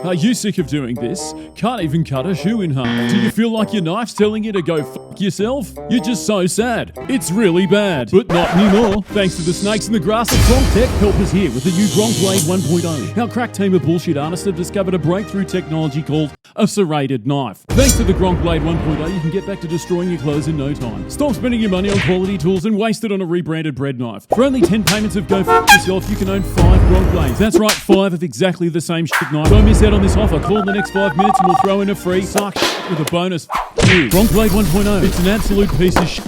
Are you sick of doing this? Can't even cut a shoe in half. Do you feel like your knife's telling you to go fuck yourself? You're just so sad. It's really bad. But not anymore. Thanks to the snakes in the grass at Gronk Tech, help us here with the new Gronk Blade 1.0. Our crack team of bullshit artists have discovered a breakthrough technology called a serrated knife. Thanks to the Gronk Blade 1.0, you can get back to destroying your clothes in no time. Stop spending your money on quality tools and waste it on a rebranded bread knife. For only 10 payments of go fuck yourself, you can own 5 Gronk Blades. That's right, 5 of exactly the same shit knife. Don't miss out on this offer. Call in the next 5 minutes and we'll throw in a free suck with a bonus. You. Gronk Blade 1.0. It's an absolute piece of shit.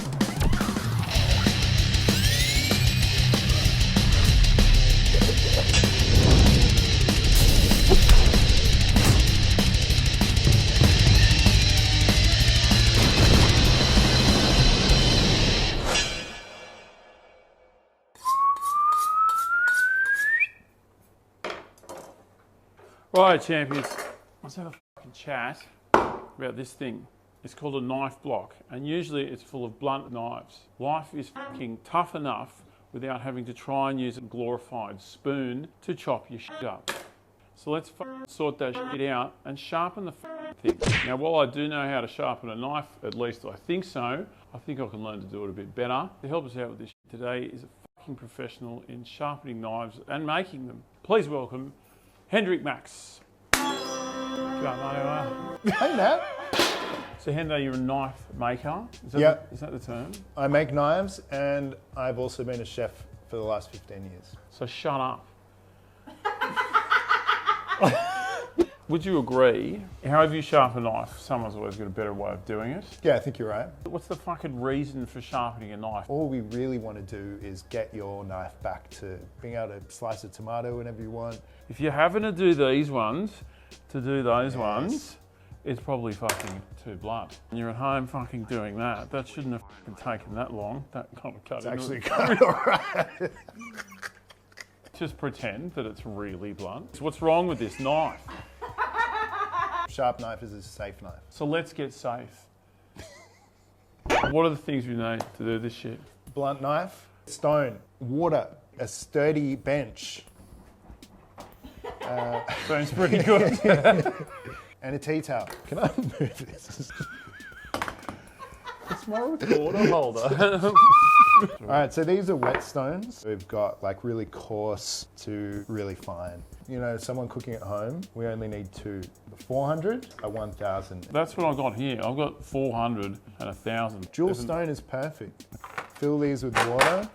Right, champions, let's have a fucking chat about this thing. It's called a knife block, and usually it's full of blunt knives. Life is fucking tough enough without having to try and use a glorified spoon to chop your shit up. So let's fucking sort that shit out and sharpen the fucking thing. Now, while I do know how to sharpen a knife, at least I think so, I think I can learn to do it a bit better. To help us out with this shit today is a fucking professional in sharpening knives and making them. Please welcome Hendrik Max. Hey, Nat. So, Hendo, you're a knife maker? Is that the term? I make knives, and I've also been a chef for the last 15 years. So, shut up. Would you agree, however you sharpen a knife, someone's always got a better way of doing it? Yeah, I think you're right. What's the fucking reason for sharpening a knife? All we really want to do is get your knife back to being able to slice a tomato whenever you want. If you're having to do these ones, to do those ones, it's probably fucking too blunt. And you're at home fucking doing that. That shouldn't have fucking taken that long. That kind of cut It's actually kind of alright. Just pretend that it's really blunt. So what's wrong with this knife? Sharp knife is a safe knife. So let's get safe. What are the things we need to do this shit? Blunt knife, stone, water, a sturdy bench. Sounds pretty good. And a tea towel. Can I move this? It's my recorder holder. All right, so these are whetstones. We've got like really coarse to really fine. You know, someone cooking at home, we only need 2. 400 or 1,000. That's what I got here. I've got 400 and 1,000. Jewel stone is perfect. Fill these with water.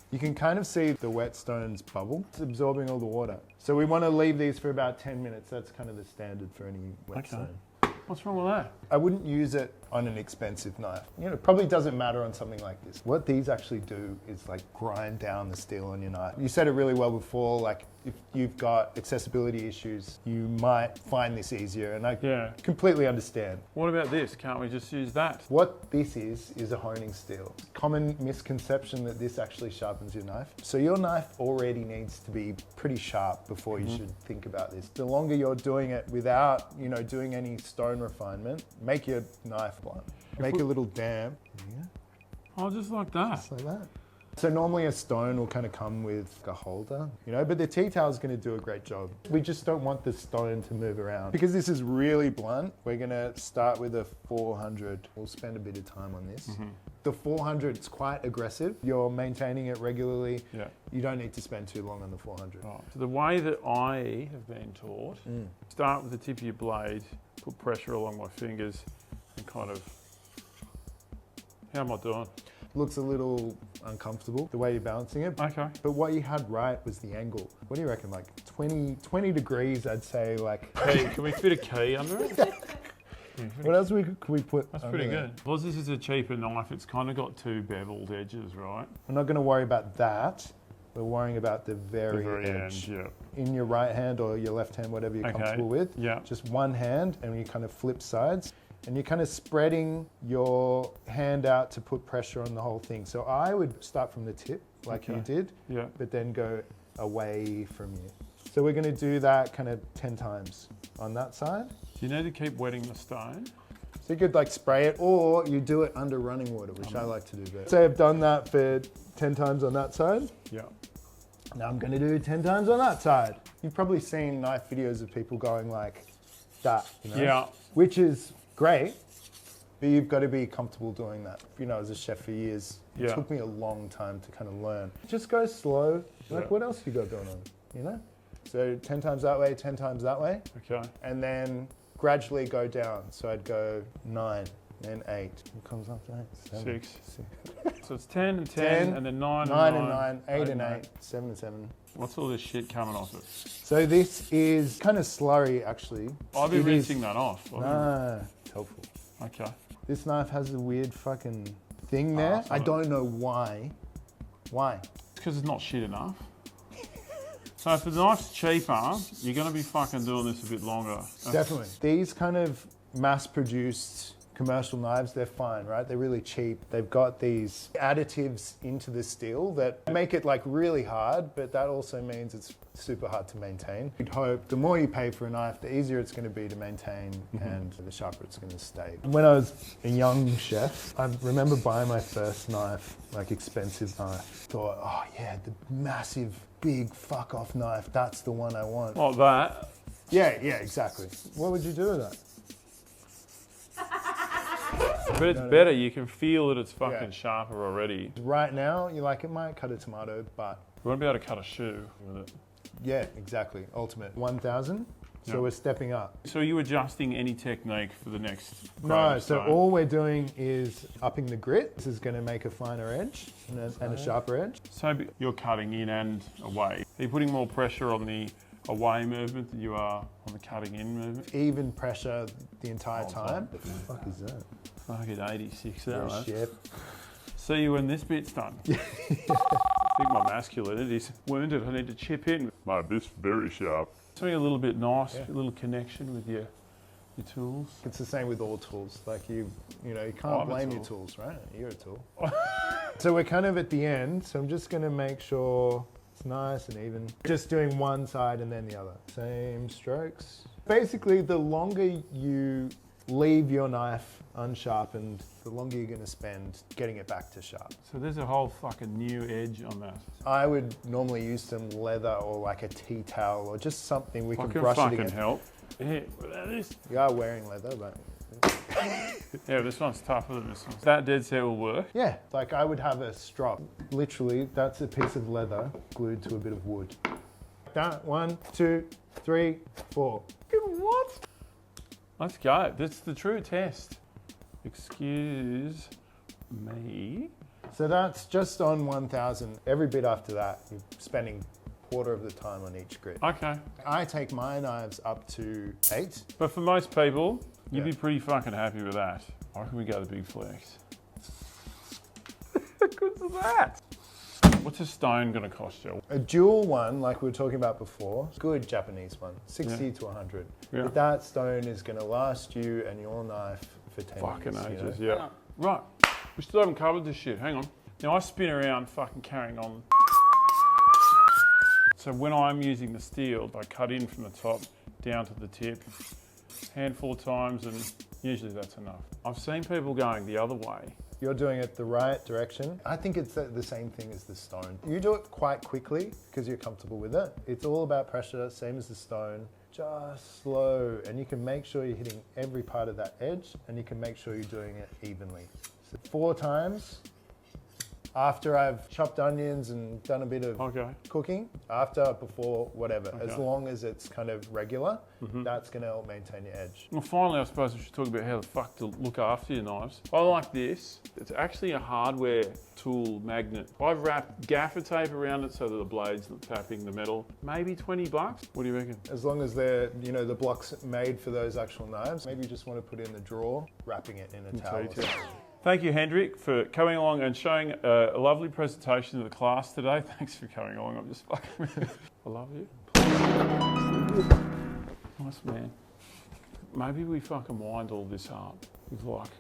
You can kind of see the whetstones bubble. It's absorbing all the water. So we want to leave these for about 10 minutes. That's kind of the standard for any whetstone. Okay. What's wrong with that? I wouldn't use it on an expensive knife. You know, it probably doesn't matter on something like this. What these actually do is like grind down the steel on your knife. You said it really well before, like if you've got accessibility issues, you might find this easier, and I completely understand. What about this? Can't we just use that? What this is a honing steel. Common misconception that this actually sharpens your knife. So your knife already needs to be pretty sharp before you should think about this. The longer you're doing it without, you know, doing any stone refinement, make your knife blunt. Make a little dam. Oh, just like that. Just like that. So normally a stone will kind of come with a holder, you know, but the tea towel is going to do a great job. We just don't want the stone to move around. Because this is really blunt, we're going to start with a 400. We'll spend a bit of time on this. The 400 is quite aggressive. You're maintaining it regularly. Yeah. You don't need to spend too long on the 400. Right. So the way that I have been taught, start with the tip of your blade, put pressure along my fingers, and kind of, how am I doing? Looks a little uncomfortable, the way you're balancing it. Okay. But what you had right was the angle. What do you reckon, like 20 degrees, I'd say, like... Hey, can we fit a key under it? What else can we put That's pretty good. Because this is a cheaper knife, it's kind of got 2 beveled edges, right? We're not going to worry about that. We're worrying about the very end, edge. yeah. In your right hand or your left hand, whatever you're comfortable with. Yeah. Just one hand, and you kind of flip sides. And you're kind of spreading your hand out to put pressure on the whole thing. So I would start from the tip, like you did, but then go away from you. So we're going to do that kind of 10 times on that side. Do you need to keep wetting the stone? So you could like spray it, or you do it under running water, which I like to do better. So I've done that for 10 times on that side. Yeah. Now I'm gonna do 10 times on that side. You've probably seen knife videos of people going like that, you know? Yeah. Which is great, but you've got to be comfortable doing that. You know, as a chef for years, it took me a long time to kind of learn. Just go slow. Like, what else you got going on, you know? So 10 times that way, 10 times that way. Okay. And then gradually go down. So I'd go 9, then 8. What comes after 8? 7, 6. So it's 10 and 10, and then 9 and 9. 8 and 8, 7 and 7. What's all this shit coming off it? So this is kind of slurry, actually. I'll be rinsing that off. Nah, it's helpful. Okay. This knife has a weird fucking thing there. I don't know why. Why? It's because it's not shit enough. So if the knife's cheaper, you're going to be fucking doing this a bit longer. Definitely. These kind of mass-produced commercial knives, they're fine, right? They're really cheap. They've got these additives into the steel that make it like really hard, but that also means it's super hard to maintain. You'd hope the more you pay for a knife, the easier it's going to be to maintain and the sharper it's going to stay. When I was a young chef, I remember buying my first knife, like expensive knife. Thought, oh yeah, the massive, big fuck-off knife, that's the one I want. Like that. Yeah, exactly. What would you do with that? But it's better, you can feel that it's fucking sharper already. Right now, you like, it might cut a tomato, but... You want to be able to cut a shoe with it. Yeah, exactly. Ultimate. 1,000. So we're stepping up. So are you adjusting any technique for the next No, so all we're doing is upping the grit. This is going to make a finer edge and a sharper edge. So you're cutting in and away. Are you putting more pressure on the away movement than you are on the cutting in movement? Even pressure the entire time. What the fuck is that? Fucking 86 that Oh, one. shit. See you when this bit's done. I think my masculinity's wounded. I need to chip in. Mate, this very sharp. Something a little bit nice, a little connection with your tools. It's the same with all tools. Like you can't blame your tools, right? You're a tool. So we're kind of at the end. So I'm just going to make sure it's nice and even. Just doing one side and then the other. Same strokes. Basically, the longer you leave your knife unsharpened, the longer you're going to spend getting it back to sharp. So there's a whole fucking new edge on that. I would normally use some leather or like a tea towel or just something we can can brush it fucking against. help. Yeah, without this. You are wearing leather, but... Yeah, this one's tougher than this one. That dead set will work. Yeah, like I would have a strop. Literally, that's a piece of leather glued to a bit of wood. That, 1, 2, 3, 4. What? Let's go. That's the true test. Excuse me. So that's just on 1,000. Every bit after that, you're spending quarter of the time on each grit. Okay. I take my knives up to 8. But for most people, you'd be pretty fucking happy with that. I reckon we go the big flex. How good's that? What's a stone going to cost you? A dual one, like we were talking about before, good Japanese one, 60 to 100. Yeah. But that stone is going to last you and your knife for 10 Fucking years. ages, You know? yeah. Right. We still haven't covered this shit. Hang on. Now I spin around fucking carrying on. So when I'm using the steel, I cut in from the top down to the tip, handful of times, and usually that's enough. I've seen people going the other way. You're doing it the right direction. I think it's the same thing as the stone. You do it quite quickly because you're comfortable with it. It's all about pressure, same as the stone. Just slow, and you can make sure you're hitting every part of that edge, and you can make sure you're doing it evenly. So 4 times. After I've chopped onions and done a bit of cooking, after, before, whatever. As long as it's kind of regular, that's going to help maintain your edge. Well, finally, I suppose we should talk about how the fuck to look after your knives. I like this. It's actually a hardware tool magnet. I've wrapped gaffer tape around it so that the blade's not tapping the metal. Maybe 20 bucks. What do you reckon? As long as they're, the block's made for those actual knives, maybe you just want to put it in the drawer, wrapping it in a towel. Thank you, Hendrik, for coming along and showing a lovely presentation to the class today. Thanks for coming along. I'm just fucking with you. I love you. Nice man. Maybe we fucking wind all this up with like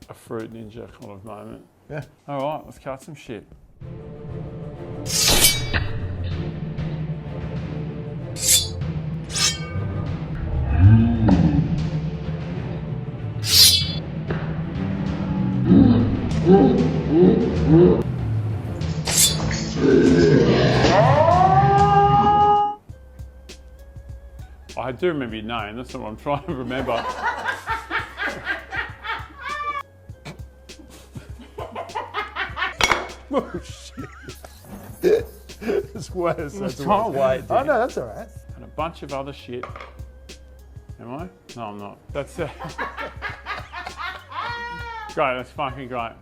a Fruit Ninja kind of moment. Yeah. All right, let's cut some shit. Yeah. I do remember your name. That's not what I'm trying to remember. Oh, shit. It's worse. That's Can't wait, Oh, no, that's all right. And a bunch of other shit. Am I? No, I'm not. That's great. That's fucking great.